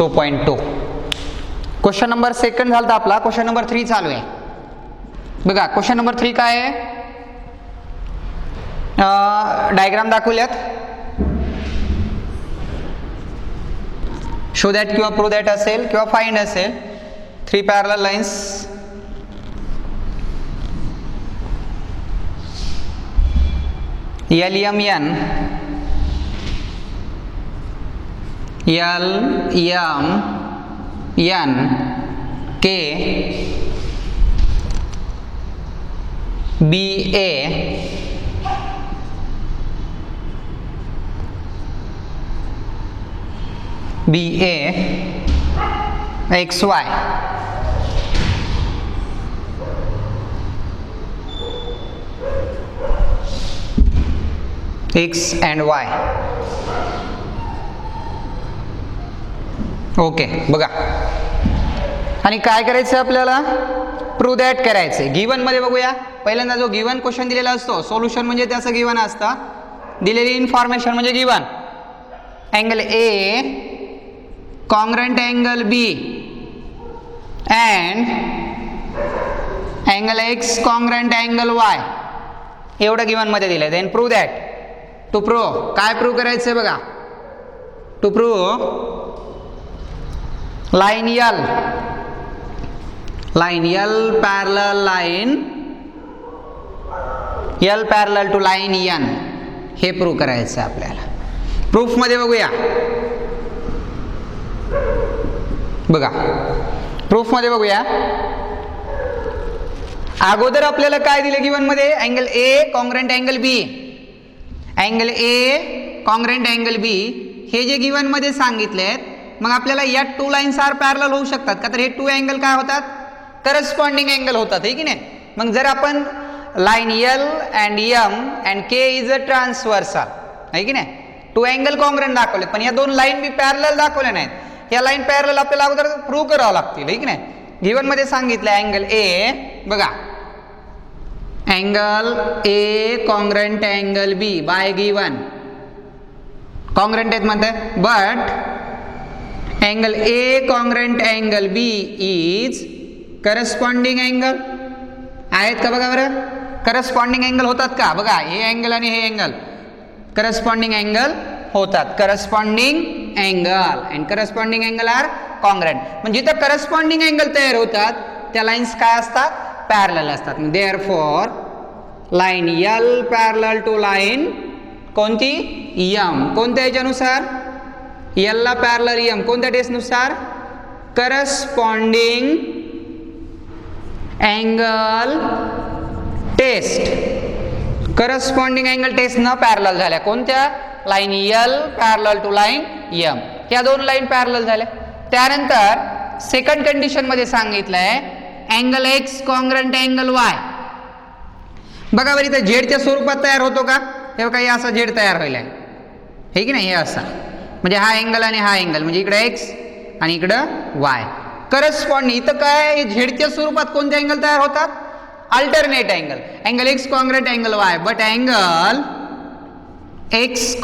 2.2. Question number second झाला आपला. Question number 3 चालू आहे. बघा क्वेश्चन नंबर 3 काय आहे, डायग्राम दाखवल्यात. शो दॅट किंवा प्रूव्ह दॅट असेल किंवा फाइंड असेल. 3 parallel lines. LMN K BA XY X and Y. Okay बघा, आणि काय करायचं आपल्याला, प्रूव्ह दॅट करायचं. गिवन मध्ये बघूया. पहिल्यांदा जो गिवन क्वेश्चन दिलेला असतो, सोल्युशन म्हणजे त्याचं गिवन असतं. दिलेली इन्फॉर्मेशन म्हणजे given. Angle A congruent angle B and angle X congruent angle Y, एवढं गिवन मध्ये दिलंय. Then prove that. To prove काय प्रूव्ह करायचंय बघा. To prove line L parallel to line N, हे प्रूव्ह करायचं आपल्याला. प्रूफ मध्ये बघूया. बघा प्रूफ मध्ये बघूया. अगोदर आपल्याला काय दिले गिवन मध्ये, angle A congruent angle B. Angle A congruent angle B हे जे गिवन मध्ये सांगितलेत, मग आपल्याला या 2 लाईन्स आर पॅरलल होऊ शकतात का, तर हे 2 अँगल काय होतात, करस्पॉन्डिंग अँगल होतात, हे की नाही. मग जर आपण line L and M and K is a transversal, आहे की नाही. 2 अँगल कॉन्ग्रंट दाखवलेत, पण या 2 लाईन बी पॅरलल दाखवल्या नाहीत. या लाईन पॅरलल आपल्याला अगोदर प्रूव्ह करावं लागतील, आहे की नाही. गिवन मध्ये सांगितलं अँगल ए, बघा angle A congruent angle B by given congruent आहेत म्हणतात, but angle A congruent angle B is corresponding angle. आहेत का बघा बरं, करस्पॉन्डिंग अँगल होतात का, बघा हे अँगल आणि हे अँगल करस्पॉन्डिंग अँगल होतात. Corresponding angle and corresponding angle are congruent. म्हणजे जिथं करस्पॉन्डिंग अँगल तयार होतात त्या लाईन्स काय असतात, पॅरलल असतात. Therefore line L parallel to line कोणती, M. कोणत्या याच्यानुसार, L ला पॅरलल M कोणत्या टेस्टनुसार, corresponding angle test. Corresponding angle test न पॅरलल झाल्या कोणत्या, line L parallel to line M. या 2 लाईन पॅरलल झाल्या. त्यानंतर सेकंड कंडिशन मध्ये सांगितलंय angle X congruent angle Y. बघा बरं इथं झेडच्या स्वरूपात तयार होतो का, हे काही असा झेड तयार व्हायला आहे, हे की नाही. हे असा म्हणजे हा अँगल आणि हा अँगल, म्हणजे इकडे एक्स आणि इकडं वाय. करस्पॉन्डिंग इथं काय, झेडच्या स्वरूपात कोणते अँगल तयार होतात, alternate angle. Angle X congruent angle Y, but angle X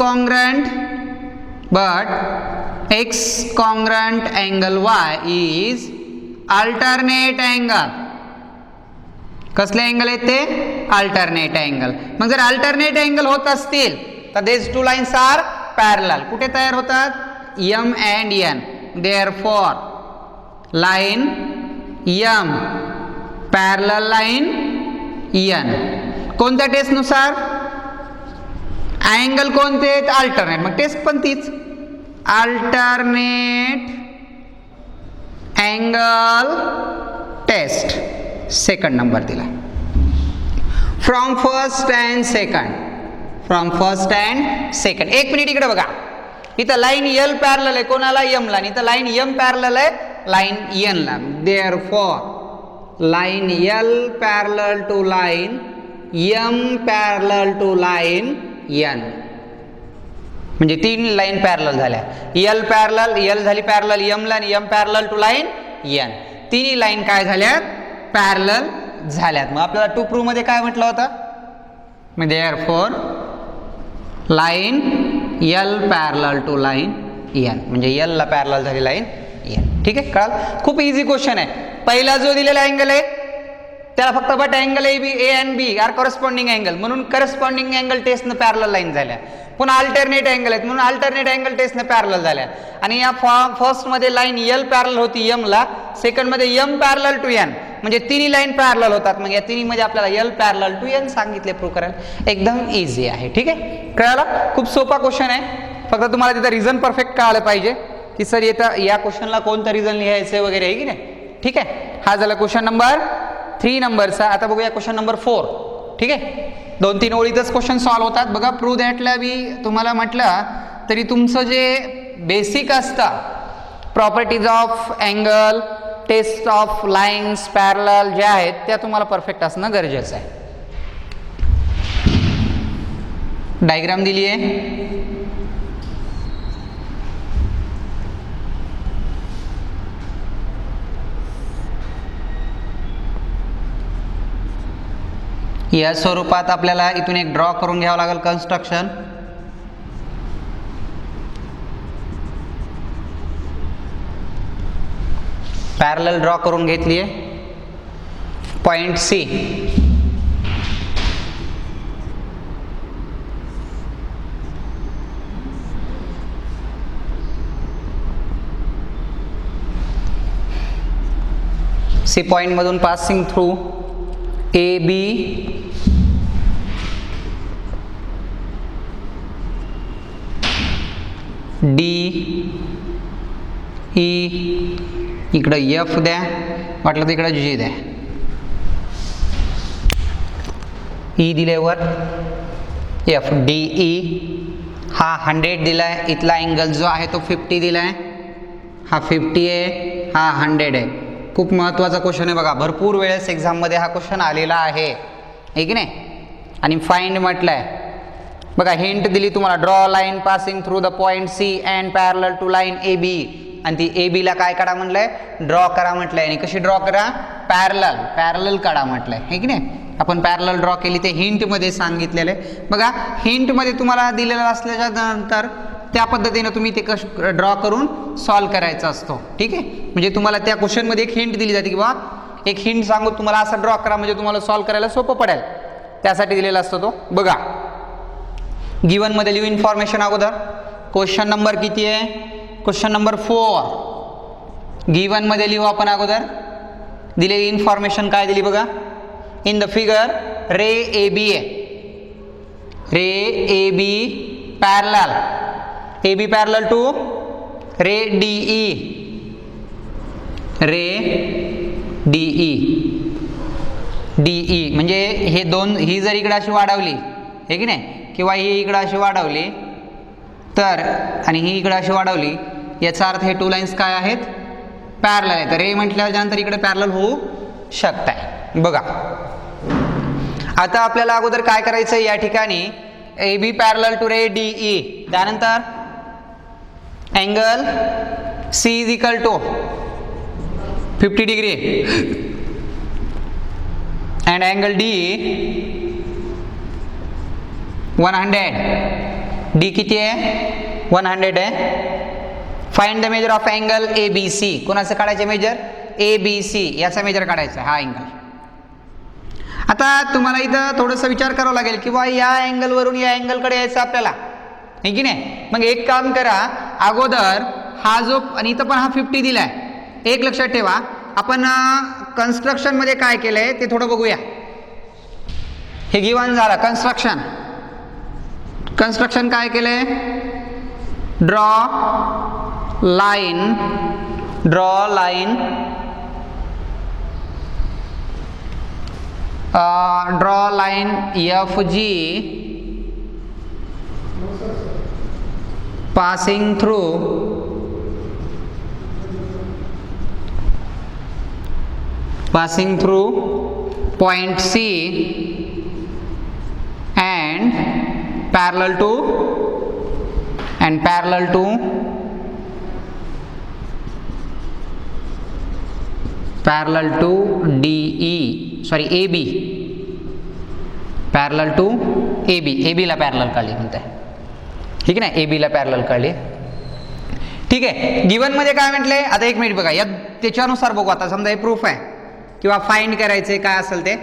congruent angle Y is alternate angle. कसले अँगल आहेत ते, अल्टरनेट अँगल. मग जर अल्टरनेट अँगल होत असतील तर देज 2 लाईन्स आर पॅरलल. कुठे तयार होतात, M and N. Therefore line M parallel line N कोणत्या टेस्टनुसार, अँगल कोणते, अल्टरनेट. मग टेस्ट पण तीच, alternate angle test. Second number दिला. From first and second. 1 minute इकडे बघा. इथं लाईन L पॅरलल आहे कोणाला, M ला. इथं लाईन M पॅरलल आहे लाईन N ला. Therefore line L parallel to line M parallel to line N, म्हणजे 3 लाईन पॅरलल झाल्या. L झाली पॅरलल M ला आणि M parallel to line N. तिन्ही लाईन काय झाल्यात, पॅरलल झाल्यात. मग आपल्याला टू प्रूव्ह मध्ये काय म्हटलं होतं, म्हणजे therefore line L parallel to line N, म्हणजे L ला पॅरलल झाली लाईन ठीक आहे, कळाल? खूप इझी क्वेश्चन आहे. पहिला जो दिलेला अँगल आहे त्याला फक्त but angle A and B are corresponding angle म्हणून करस्पॉन्डिंग अँगल टेस्टनं पॅरलल लाईन झाल्या. पुन्हा अल्टरनेट अँगल आहेत म्हणून अल्टरनेट अँगल टेस्टनं पॅरलल झाल्या. आणि या फर्स्ट मध्ये लाईन एल पॅरलल होती एम ला, सेकंड मध्ये एम पॅरलल टू एन, म्हणजे तिन्ही लाईन पॅरलल होतात. मग या तिन्ही मध्ये आपल्याला एल पॅरलल टू एन सांगितले प्रूव्ह करायला. एकदम इझी आहे. ठीक आहे, कळालं? खूप सोपा क्वेश्चन आहे. फक्त तुम्हाला तिथं रिझन परफेक्ट कळालं पाहिजे की सर येतं या क्वेश्चनला कोणतं रिझन लिहायचं वगैरे आहे की नाही. ठीक आहे, हा झाला क्वेश्चन नंबर 3 नंबरचा. आता बघूया क्वेश्चन नंबर 4. ठीक आहे, 2-3 ओळीतच क्वेश्चन सॉल्व्ह होतात. बघा, प्रूव्ह दॅटला बी तुम्हाला म्हटलं तरी तुमचं जे बेसिक असतं properties of angle, test of lines parallel ज्या आहेत त्या तुम्हाला परफेक्ट असणं गरजेचं आहे. डायग्राम दिली आहे. या स्वरूपात आपल्याला इथून एक ड्रॉ करून घ्यावं लागेल कन्स्ट्रक्शन. पॅरलल ड्रॉ करून घेतली आहे. पॉइंट सी, सी पॉइंट मधून passing through A B D E, इकडं एफ द्या, वाटलं तर इकडं जी द्या. ई दिल्यावर एफ डी ई हा 100 दिलाय. इथला अँगल जो आहे तो 50 दिलाय. हा 50 आहे, हा 100 आहे. खूप महत्त्वाचा क्वेश्चन आहे बघा, भरपूर वेळेस एक्झाममध्ये हा क्वेश्चन आलेला आहे की नाही. आणि फाइंड म्हटलंय बघा, हिंट दिली तुम्हाला, draw line passing through the point C and parallel to line A B. आणि ती ए बीला काय काढा म्हटलंय, ड्रॉ करा म्हटलंय. आणि कशी ड्रॉ करा, पॅरलल काढा म्हटलंय हे की नाही. आपण पॅरलल ड्रॉ केली ते हिंटमध्ये सांगितलेलं आहे. बघा, हिंटमध्ये तुम्हाला दिलेलं असल्याच्या नंतर त्या पद्धतीने तुम्ही ते ड्रॉ करून सॉल्व करायचा असतो. ठीक आहे, म्हणजे तुम्हाला त्या क्वेश्चनमध्ये एक हिंट दिली जाते की बा एक हिंट सांगू तुम्हाला असा ड्रॉ करा म्हणजे तुम्हाला सॉल्व करायला सोपं पडेल, त्यासाठी दिलेला असतो तो. बघा, गिवन मध्ये लिहू इन्फॉर्मेशन अगोदर. क्वेश्चन नंबर किती आहे, क्वेश्चन नंबर 4. गिवन मध्ये लिहू आपण अगोदर. दिलेली इन्फॉर्मेशन काय दिली बघा, in the figure ray A B आहे, ray A B parallel, A B parallel to ray D E, ray D E, D E म्हणजे हे दोन, ही जर इकडे अशी वाढवली हे की नाही, किंवा ही इकडे अशी वाढवली तर, आणि ही इकडे अशी वाढवली, याचा अर्थ हे 2 लाईन्स काय आहेत, पॅरलल आहेत. तर रे म्हटल्यानंतर इकडे पॅरलल होऊ शकताय. बघा, आता आपल्याला अगोदर काय करायचं या ठिकाणी, A B parallel to ray D E, त्यानंतर angle C is equal to 50 degree and angle D 100. D किती आहे, 100 आहे. Find the measure of angle A B C. कोणाचं काढायचं मेजर, ए बी सी याचा मेजर काढायचा हा अँगल. आता तुम्हाला इथं थोडंसं विचार करावा लागेल की बा या अँगलवरून या अँगलकडे यायचं आपल्याला हे की नाही. मग एक काम करा, अगोदर हा जो, आणि इथं पण हा 50 दिलाय, एक लक्षात ठेवा, आपण कन्स्ट्रक्शन मध्ये काय केलंय ते थोडं बघूया. हे गिवन झालं कन्स्ट्रक्शन. कन्स्ट्रक्शन काय केलंय, draw line, draw line, draw line F G passing through point C and parallel to DE, sorry AB, parallel to AB ला पॅरलल काढली म्हणते, ठीक आहे ना, AB ला पॅरलल काढली. ठीक आहे. गिवन मध्ये काय म्हटलंय, आता एक मिनिट बघा, या त्याच्यानुसार बघू. आता समजा हे प्रूफ आहे किंवा फाइंड करायचे काय असेल ते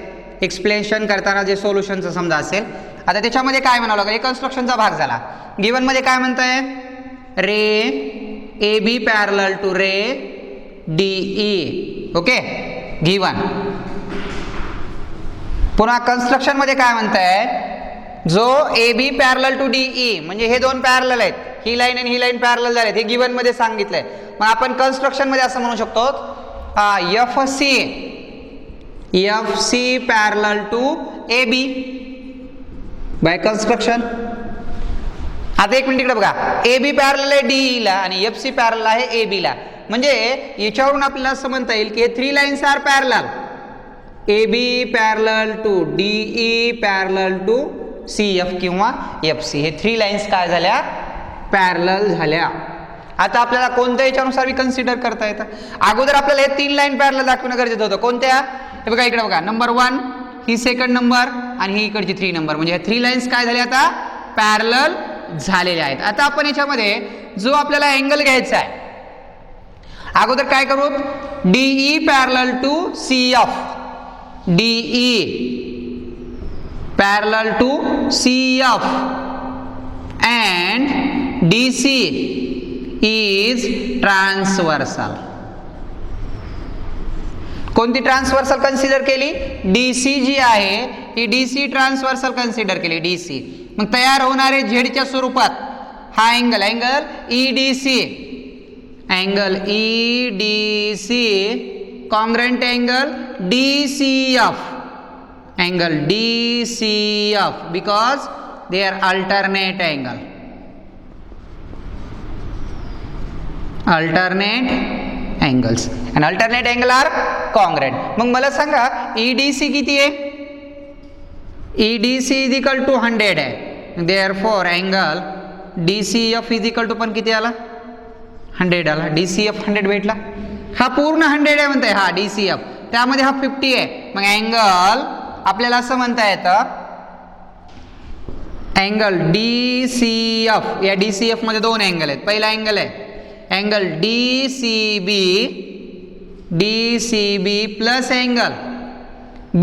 एक्सप्लेनेशन करताना जे सोल्युशनचं समजा असेल. आता त्याच्यामध्ये काय म्हणावं लागेल, कन्स्ट्रक्शनचा भाग झाला. गिवन मध्ये काय म्हणताय, ray A B parallel to ray DE. Okay, given. पुन्हा कन्स्ट्रक्शन मध्ये काय म्हणताय, जो A B parallel to DE म्हणजे हे दोन पॅरलल आहेत, ही लाईन आणि ही लाईन पॅरलल झालेत, हे गिवन मध्ये सांगितलंय. मग आपण कन्स्ट्रक्शन मध्ये असं म्हणू शकतो, F C parallel to A B by construction. आता एक मिनिट इकडे बघा, ए बी पॅरलल आहे डीई ला आणि एफ सी पॅरलल आहे ए बी ला. म्हणजे याच्यावरून आपल्याला असं म्हणता येईल की 3 lines are parallel. A B parallel to DE parallel to C F किंवा एफ सी, हे 3 लाईन्स काय झाल्या, पॅरलल झाल्या. आता आपल्याला कोणत्या याच्यानुसार कन्सिडर करता येतं. अगोदर आपल्याला हे 3 लाईन पॅरलल दाखवणं गरजेचं होतं. कोणत्या, हे बघा इकडे बघा, नंबर 1 ही सेकंड नंबर आणि ही इकडची 3 नंबर, म्हणजे ह्या 3 लाईन्स काय झाल्या आता पॅरलल झालेल्या आहेत. आता आपण याच्यामध्ये जो आपल्याला अँगल घ्यायचा आहे, अगोदर काय करू, DE parallel to C F, DE parallel to CF and DC is transversal. कोणती ट्रान्सव्हर्सल कन्सिडर केली, DC जी आहे ही DC ट्रान्सव्हर्सल कन्सिडर केली, DC. मग तयार होणारे झेडच्या स्वरूपात हा angle EDC, angle EDC congruent angle DCF, angle DCF because they are alternate angle. Alternate angles and alternate angle are congruent. मग मला सांगा EDC किती आहे, EDC is equal to 100 आहे, therefore angle DCF is equal to पण किती आला, 100 आला. DCF 100 भेटला. हा पूर्ण 100 आहे म्हणताय, हा DCF, त्यामध्ये हा 50 आहे. मग अँगल आपल्याला असं म्हणता येतं, अँगल DCF, या DCF मध्ये 2 अँगल आहेत. पहिला अँगल आहे angle DCB plus angle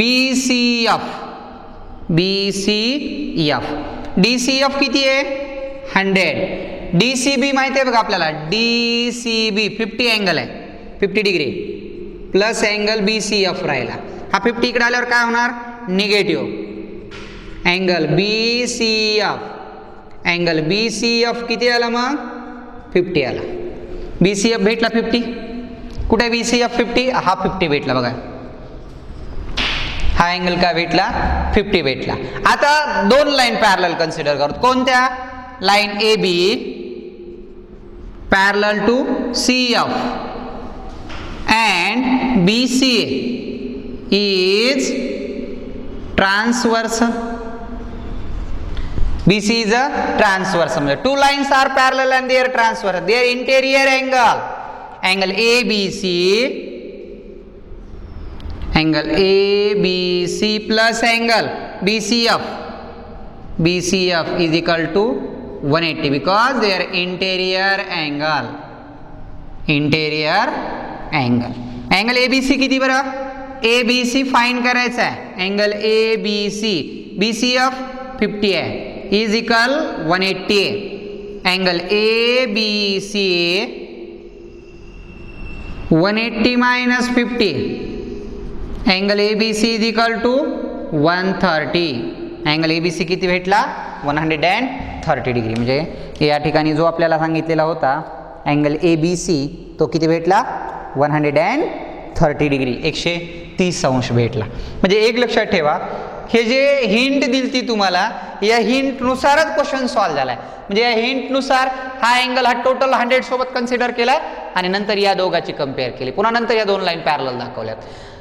BCF. DCF किती आहे, 100. DCB माहिती आहे बघा आपल्याला, DCB 50 अँगल आहे, 50 डिग्री प्लस अँगल BCF राहिला. हा 50 इकडे आल्यावर काय होणार, निगेटिव्ह. अँगल BCF किती आला, मग 50 आला. BCF भेटला 50. कुठे BCF 50, हा 50 भेटला बघा, हा अँगल काय भेटला, 50 भेटला. आता 2 लाईन पॅरलल कन्सिडर करतो. कोणत्या, line AB parallel to CF and BC is transversal. BC is a transversal. 2 lines are parallel and they are transversal. Their interior angle ABC plus angle BCF is equal to 180 because their interior angle. Angle ABC किती बरं, ABC find करायचा आहे. Angle ABC BCF 50 आहे, is equal 180 आहे. Angle ABC 180 minus 50, angle ABC is equal to 130. Angle ABC किती भेटला, 130 degree. म्हणजे या ठिकाणी जो आपल्याला सांगितलेला होता अँगल ABC तो किती भेटला, 130 डिग्री, 130 अंश भेटला. म्हणजे एक लक्षात ठेवा, हे जे हिंट दिलती तुम्हाला, या हिंटनुसारच क्वेश्चन सॉल्व्ह झालाय. म्हणजे या हिंटनुसार हा अँगल हा टोटल 100 सोबत कन्सिडर केलाय आणि नंतर या दोघांची कंपेअर केली. पुन्हा नंतर या 2 लाईन पॅरलल दाखवल्यात.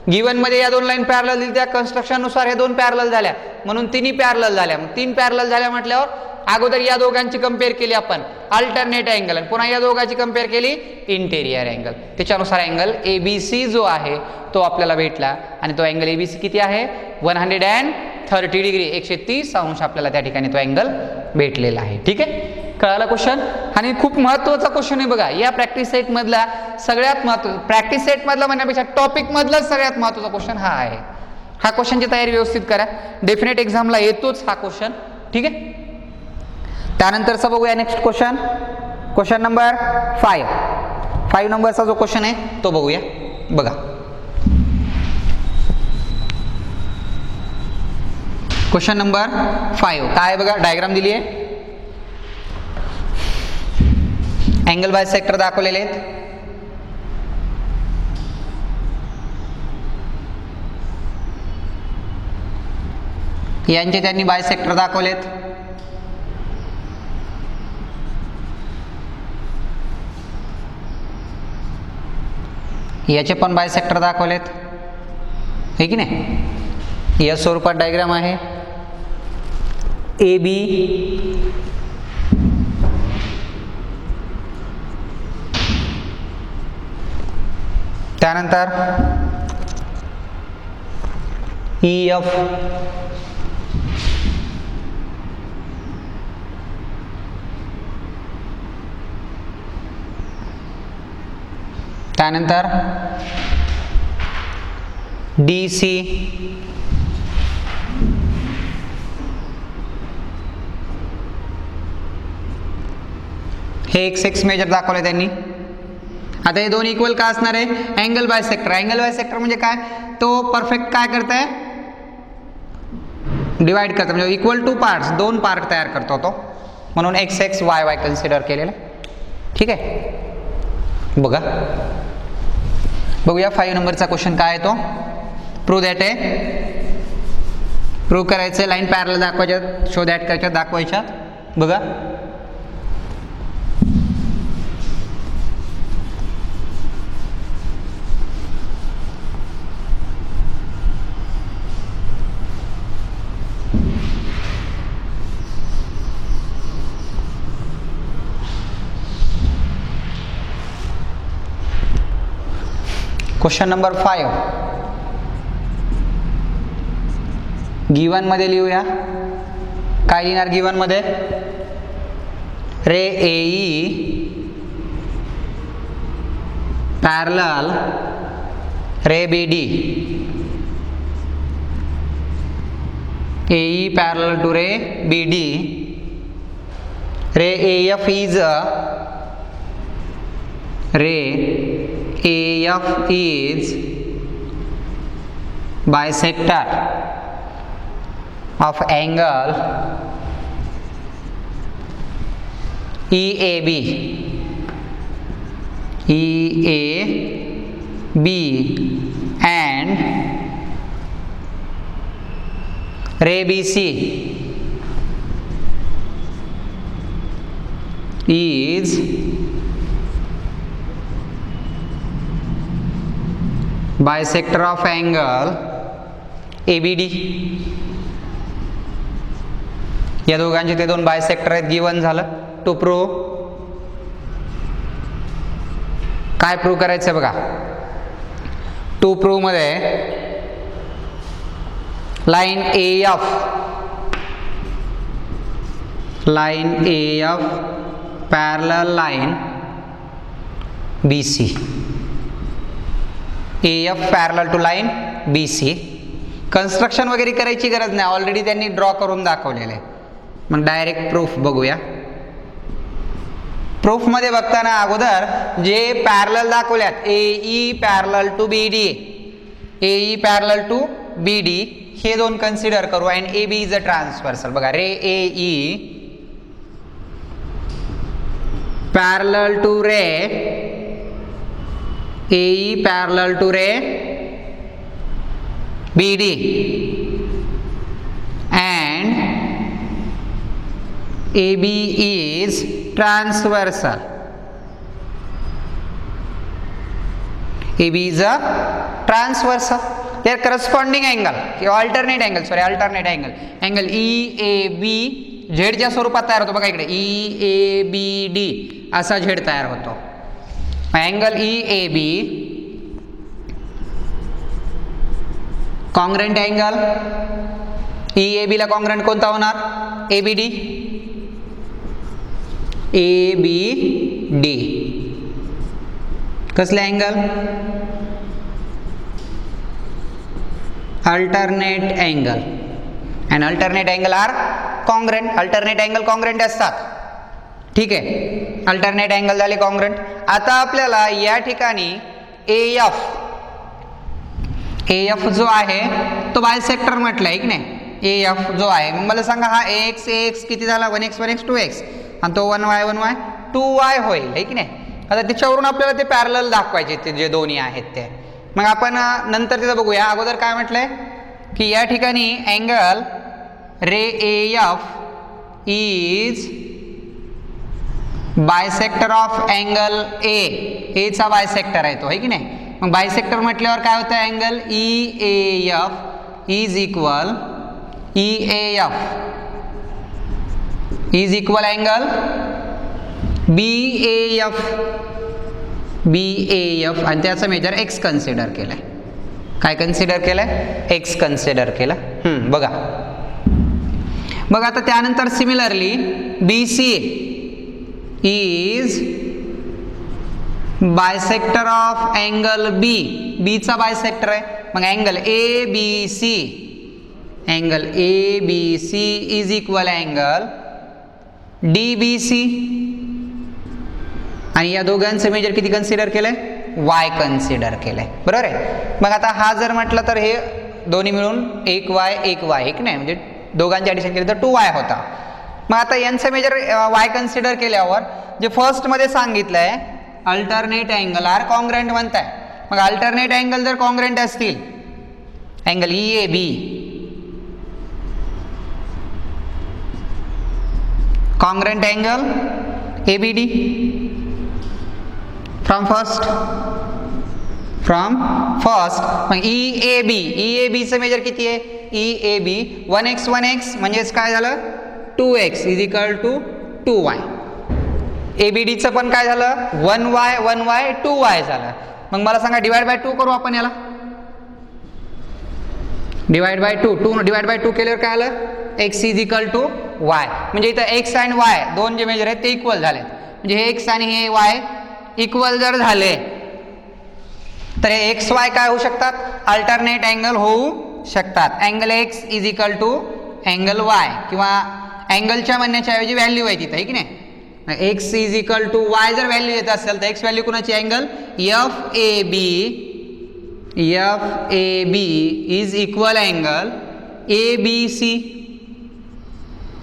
गिवन मध्ये या 2 लाईन पॅरलल दिल्या, कन्स्ट्रक्शन नुसार या 2 पॅरलल झाल्या म्हणून 3 पॅरलल झाल्या. मग 3 पॅरलल झाल्या म्हटल्यावर अगोदर या दोघांची कंपेअर केली आपण, अल्टरनेट अँगल, आणि पुन्हा या दोघांची कंपेअर केली इंटेरियर अँगल. त्याच्यानुसार अँगल ABC जो आहे तो आपल्याला भेटला आणि तो अँगल ABC किती आहे, 130 डिग्री, 130 अंश आपल्याला त्या ठिकाणी तो अँगल भेटलेला आहे. ठीक आहे. कळाला क्वेश्चन? आणि खूप महत्त्वाचा क्वेश्चन आहे बघा, या प्रॅक्टिस सेट मधला सगळ्यात महत्त्वाचा, प्रॅक्टिस सेट मधला म्हणण्यापेक्षा टॉपिक मधला सगळ्यात महत्त्वाचा क्वेश्चन हा आहे. हा क्वेश्चनची तयारी व्यवस्थित करा, डेफिनेट एक्झामला येतोच हा क्वेश्चन. ठीक आहे, त्यानंतरचा बघूया नेक्स्ट क्वेश्चन, क्वेश्चन नंबर 5 नंबरचा जो क्वेश्चन आहे तो बघूया. बघा क्वेश्चन नंबर 5 काय बघा, डायग्राम दिली आहे, अँगल बायसेक्टर दाखवलेले आहेत. यांचे त्यांनी बायसेक्टर दाखवलेत. याचे पण बायसेक्टर दाखवलेत, हे की नाही. या स्वरूपात डायग्राम आहे. ए बी त्यानंतर ई एफ त्यानंतर डी सी हे एक्स मेजर दाखवले त्यांनी. आता हे दोन इक्वल का असणार आहे, अँगल बायसेक्टर. अँगल बायसेक्टर म्हणजे काय, तो परफेक्ट काय करताय, डिवाइड करतो, म्हणजे इक्वल टू पार्ट्स, दोन पार्ट तयार करतो तो, म्हणून x x Y Y consider केलेलं. ठीक आहे, बघा बघूया 5 नंबरचा क्वेश्चन काय आहे तो. प्रूव्ह दॅट आहे, प्रूव्ह करायचं, लाईन पॅरलल दाखवायच्या, शो दॅट करायच्या, दाखवायच्या. बघा क्वेश्चन नंबर 5 गिवन मध्ये लिहूया. काय लिहिणार गिवन मध्ये, ray AE parallel ray B D, AE parallel to ray B D, ray F is ray AF is bisector of angle EAB and ray BC is bisector of angle ABD. या दोघांचे ते दोन bisector आहेत, given झालं. To prove, काय prove करायचं बघा. To prove मध्ये line AF parallel line BC, AF parallel to line BC. Construction वगैरे करायची गरज नाही, ऑलरेडी त्यांनी ड्रॉ करून दाखवलेलं आहे. मग डायरेक्ट प्रूफ बघूया. प्रूफ मध्ये बघताना अगोदर जे पॅरलल दाखवल्यात, AE parallel to BD, AE parallel to BD, हे दोन कन्सिडर करू. And AB is a transversal. बघा, ray AE parallel to ray AE parallel to ray BD and AB is transversal. AB is a transversal. Their corresponding angle, alternate angle, angle EAB Z च्या स्वरूपात तयार होतो. बघा इकडे EABD असा Z तयार होतो. Angle EAB congruent angle, EAB ला कॉन्ग्रंट कोणता होणार, ABD. ABD. कसले angle? Alternate angle. And alternate angle are congruent. Alternate angle congruent असतात. ठीक आहे, अल्टरनेट अँगल झाले कॉन्ग्रंट. आता आपल्याला या ठिकाणी AF जो आहे तो बायसेक्टर म्हटलं आहे की नाही. AF जो आहे, मग मला सांगा हा AX किती झाला? 1x 1x 2x आणि तो 1y 1y 2y होईल आहे की नाही. आता त्याच्यावरून आपल्याला ते पॅरलल दाखवायचे ते जे दोन्ही आहेत ते. मग आपण नंतर तिथं बघूया. अगोदर काय म्हटलंय की या ठिकाणी angle ray AF is bisector of angle A चा बायसेक्टर आहे तो आहे की नाही. मग बायसेक्टर म्हटल्यावर काय होतं? Angle EAF is equal EAF is equal angle BAF आणि त्याचं मेजर x कन्सिडर केलंय. काय कन्सिडर केलंय? x कन्सिडर केलं. बघा आता त्यानंतर similarly BC is bisector of angle B चा बायसेक्टर आहे. मग angle ABC is equal angle DBC आणि या दोघांचं मेजर किती कन्सिडर केलंय? y कन्सिडर केलंय. बरोबर आहे. मग आता हा जर म्हटलं तर हे दोन्ही मिळून 1y 1y एक नाही, म्हणजे दोघांची ॲडिशन केली तर 2y होता. मग आता यांचं मेजर y कन्सिडर केल्यावर जे फर्स्टमध्ये सांगितलंय अल्टरनेट अँगल आर कॉन्ग्रंट म्हणताय. मग अल्टरनेट अँगल जर कॉन्ग्रंट असतील, angle EAB congruent angle ABD from first. मग EABचं मेजर किती आहे? EAB 1x 1x म्हणजेच काय झालं? 2x is equal to 2y. ABDचं पण काय झालं? 1y 1y 2y झालं. मग मला सांगा डिवाइड बाय 2 करू आपण याला. डिवाइड बाय 2 केल्यावर काय आलं? x is equal to y. म्हणजे इथं x आणि y दोन जे मेजर आहेत ते इक्वल झालेत. म्हणजे हे x आणि हे y इक्वल जर झाले तर हे XY काय होऊ शकतात? अल्टरनेट अँगल होऊ शकतात. Angle x is equal to angle y किंवा अँगलच्या म्हणण्याच्या ऐवजी व्हॅल्यू आहे तिथं आहे की नाही. x is equal to y जर व्हॅल्यू येत असेल तर x व्हॅल्यू कुणाची? Angle FAB is equal angle ABC.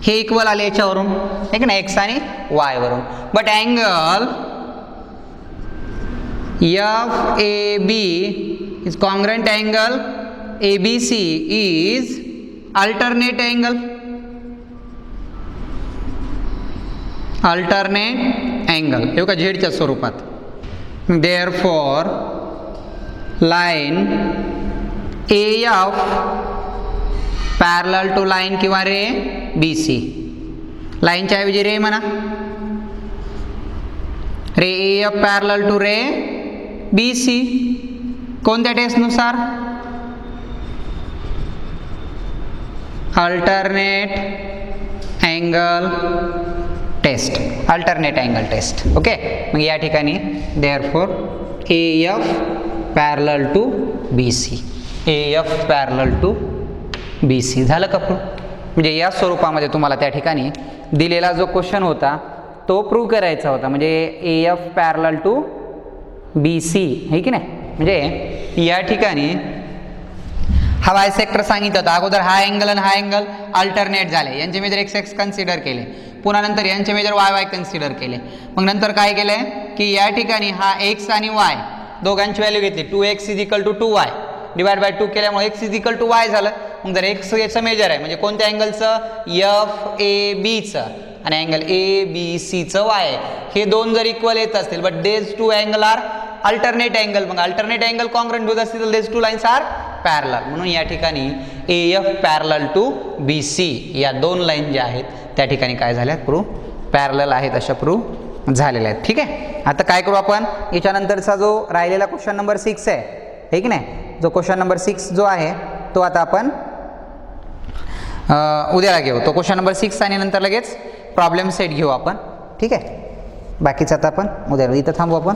हे इक्वल आले याच्यावरून आहे की नाही, x आणि y वरून. But angle FAB is congruent angle ABC is alternate angle. हे बघा झेडच्या स्वरूपात. Therefore line AF parallel to line किंवा रे BC. लाईनच्या ऐवजी रे म्हणा. Ray AF parallel to ray BC. कोणत्या टेस्टनुसार? Alternate angle taste. ओके. मग या ठिकाणी therefore AF parallel to BC झालं का प्रूव्ह? म्हणजे या स्वरूपामध्ये तुम्हाला त्या ठिकाणी दिलेला जो क्वेश्चन होता तो प्रूव्ह करायचा होता. म्हणजे AF पॅरलल टू BC आहे की नाही. म्हणजे या ठिकाणी हा बायसेक्टर सांगितलं होता. अगोदर हा अँगल आणि हा अँगल अल्टरनेट झाले, यांचे मेजर x कन्सिडर केले. पुन्हा नंतर यांचे मेजर y कन्सिडर केले. मग नंतर काय केलंय की या ठिकाणी हा x आणि y दोघांची व्हॅल्यू घेतली. 2x is equal to 2y divide by 2 केल्यामुळे x is equal to y झालं. मग जर x याचं मेजर आहे म्हणजे कोणत्या अँगलचं? FABचं आणि अँगल ABCचं y. हे दोन जर इक्वल येत असतील but these two angle are alternate angle. मग अल्टरनेट अँगल कॉन्ग्रंट होत असतील तर देज टू लाईन्स आर पॅरलल. म्हणून या ठिकाणी AF पॅरलल टू BC या दोन लाईन ज्या आहेत त्या ठिकाणी काय झाल्यात? प्रूव्ह पॅरलल आहेत अशा प्रूव्ह झालेल्या आहेत. ठीक आहे. आता काय करू आपण? याच्यानंतरचा जो राहिलेला क्वेश्चन नंबर 6 आहे की नाही, जो क्वेश्चन नंबर 6 जो आहे तो आता आपण उद्याला घेऊ. तो क्वेश्चन नंबर 6 आणि नंतर लगेच प्रॉब्लेम सेट घेऊ आपण. ठीक आहे. बाकीचं आता आपण उद्या इथं थांबू आपण.